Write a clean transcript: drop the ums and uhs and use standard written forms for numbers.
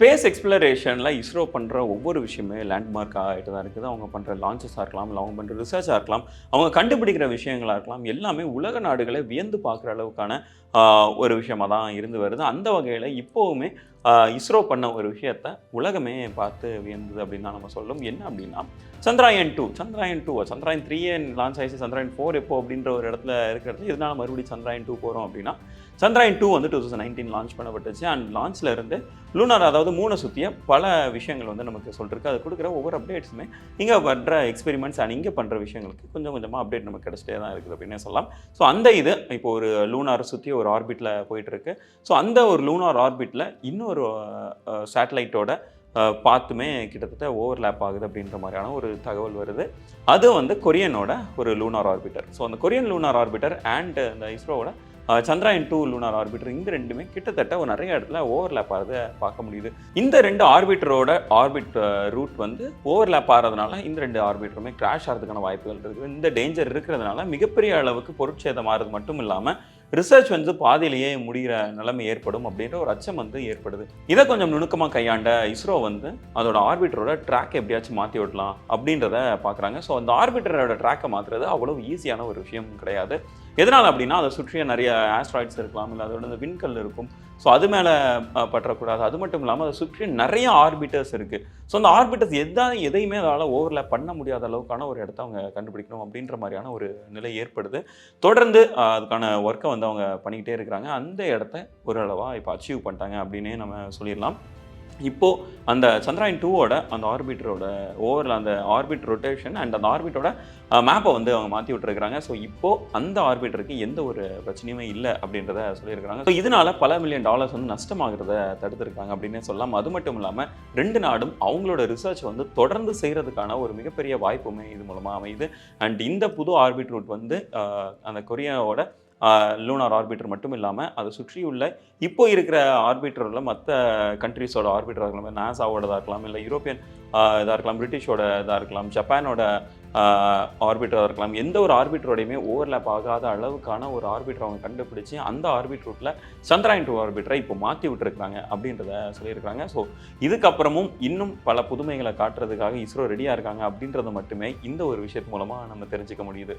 Space எக்ஸ்ப்ளரேஷனில் ISRO பண்ணுற ஒவ்வொரு விஷயமே லேண்ட்மார்க் ஆகிட்டு தான் இருக்குது. அவங்க பண்ணுற லான்ச்சஸாக இருக்கலாம், இல்லை அவங்க பண்ணுற ரிசர்ச்சாக இருக்கலாம், அவங்க கண்டுபிடிக்கிற விஷயங்களாக இருக்கலாம், எல்லாமே உலக நாடுகளை வியந்து பார்க்குற அளவுக்கான ஒரு விஷயமாக தான் இருந்து வருது. அந்த வகையில் இப்போவுமே இஸ்ரோ பண்ண ஒரு விஷயத்தை உலகமே பார்த்து வியந்தது அப்படின்னு தான் நம்ம சொல்லணும். என்ன அப்படின்னா சந்திராயன் 2 சந்திராயன் 3 லான்ச் ஆயிடுச்சு. சந்திராயன் 4 எப்போ அப்படின்ற ஒரு இடத்துல இருக்கிறது. இதனால் மறுபடியும் சந்திராயன் 2 போகிறோம் அப்படின்னா சந்திராயன் 2 வந்து 2019 லான்ச் பண்ணப்பட்டுச்சு. அண்ட் லான்ச்சில் இருந்து லூனார், அதாவது மூணை சுற்றிய பல விஷயங்கள் வந்து நமக்கு சொல்லிருக்கு. அது கொடுக்குற ஒவ்வொரு அப்டேட்ஸுமே இங்கே பண்ணுற எக்ஸ்பெரிமெண்ட்ஸ் அண்ட் இங்கே பண்ணுற விஷயங்களுக்கு கொஞ்சம் கொஞ்சமாக அப்டேட் நமக்கு கிடச்சிட்டே தான் இருக்குது அப்படின்னே சொல்லலாம். ஸோ அந்த இது இப்போ ஒரு லூனாரை சுற்றி ஒரு ஆர்பிட்டில் போயிட்டுருக்கு. ஸோ அந்த ஒரு லூனார் ஆர்பிட்டில் இன்னொரு சேட்டலைட்டோட பார்த்துமே கிட்டத்தட்ட ஓவர்லேப் ஆகுது அப்படின்ற மாதிரியான ஒரு தகவல் வருது. அது வந்து கொரியனோட ஒரு லூனார் ஆர்பிட்டர். ஸோ அந்த கொரியன் லூனார் ஆர்பிட்டர் அண்ட் இந்த இஸ்ரோவோட சந்திராயன் 2 லூனார் ஆர்பிட்டர், இந்த ரெண்டுமே கிட்டத்தட்ட ஒரு நிறைய இடத்துல ஓவர்லேப் ஆகிறத பார்க்க முடியுது. இந்த ரெண்டு ஆர்பிட்டரோட ஆர்பிட் ரூட் வந்து ஓவர்லேப் ஆகிறதுனால இந்த ரெண்டு ஆர்பிட்டருமே கிராஷ் ஆகிறதுக்கான வாய்ப்புகள் இருக்குது. இந்த டேஞ்சர் இருக்கிறதுனால மிகப்பெரிய அளவுக்கு பொருட்சேதம் ஆகிறது மட்டும் இல்லாமல் ரிசர்ச் வந்து பாதியிலேயே முடிகிற நிலைமை ஏற்படும் அப்படின்ற ஒரு அச்சம் வந்து ஏற்படுது. இதை கொஞ்சம் நுணுக்கமாக கையாண்ட இஸ்ரோ வந்து அதோட ஆர்பிட்டரோட ட்ராக் எப்படியாச்சும் மாற்றி விடலாம் அப்படின்றத பார்க்குறாங்க. ஸோ அந்த ஆர்பிட்டரோட ட்ராக்கை மாற்றுறது அவ்வளோ ஈஸியான ஒரு விஷயம் கிடையாது. எதனால் அப்படின்னா அதை சுற்றிய நிறைய ஆஸ்ட்ராய்ட்ஸ் இருக்கலாம், இல்லை அதோட இந்த விண்கல் இருக்கும். ஸோ அது மேலே பற்றக்கூடாது. அது மட்டும் இல்லாமல் அதை சுற்றி நிறைய ஆர்பிட்டர்ஸ் இருக்குது. ஸோ அந்த ஆர்பிட்டர்ஸ் எதையுமே அதால் ஓவர்லேப் பண்ண முடியாத அளவுக்கான ஒரு இடத்த அவங்க கண்டுபிடிக்கணும் அப்படின்ற மாதிரியான ஒரு நிலை ஏற்படுது. தொடர்ந்து அதுக்கான ஒர்க்கை வந்து அவங்க பண்ணிக்கிட்டே இருக்கிறாங்க. அந்த இடத்த ஓரளவாக இப்போ அச்சீவ் பண்ணிட்டாங்க அப்படின்னே நம்ம சொல்லிடலாம். இப்போது அந்த சந்திராயன் 2வோட அந்த ஆர்பிட்டரோட அந்த ஆர்பிட் ரொட்டேஷன் அண்ட் அந்த ஆர்பிட்டோட மேப்பை வந்து அவங்க மாற்றி விட்டுருக்காங்க. ஸோ இப்போது அந்த ஆர்பிட்டருக்கு எந்த ஒரு பிரச்சனையுமே இல்லை அப்படின்றத சொல்லியிருக்கிறாங்க. ஸோ இதனால் பல மில்லியன் டாலர்ஸ் வந்து நஷ்டமாகிறத தடுத்துருக்காங்க அப்படின்னே சொல்லலாம். அது மட்டும் இல்லாமல் ரெண்டு நாடும் அவங்களோட ரிசர்ச் வந்து தொடர்ந்து செய்கிறதுக்கான ஒரு மிகப்பெரிய வாய்ப்புமே இது மூலமாக அமையுது. அண்ட் இந்த புது ஆர்பிட் ரூட் வந்து அந்த கொரியாவோட லூனார் ஆர்பிட்டர் மட்டும் இல்லாமல் அதை சுற்றியுள்ள இப்போ இருக்கிற ஆர்பிட்டரில் மற்ற கண்ட்ரிஸோட ஆர்பிட்டராக இருக்கலாம், நாசாவோடதாக இருக்கலாம், இல்லை யூரோப்பியன் இதாக இருக்கலாம், பிரிட்டிஷோட இதாக இருக்கலாம், ஜப்பானோட ஆர்பிட்டராக இருக்கலாம், எந்த ஒரு ஆர்பிட்டரோடையுமே ஓவர்லேப் ஆகாத அளவுக்கான ஒரு ஆர்பிட்டர் அவங்க கண்டுபிடிச்சி அந்த ஆர்பிட் ரூட்டில் சந்திராயன் 2 ஆர்பிட்டரை இப்போ மாற்றி விட்டுருக்காங்க அப்படின்றத சொல்லியிருக்காங்க. ஸோ இதுக்கப்புறமும் இன்னும் பல புதுமைகளை காட்டுறதுக்காக இஸ்ரோ ரெடியாக இருக்காங்க அப்படின்றத மட்டுமே இந்த ஒரு விஷயத்து மூலமாக நம்ம தெரிஞ்சுக்க முடியுது.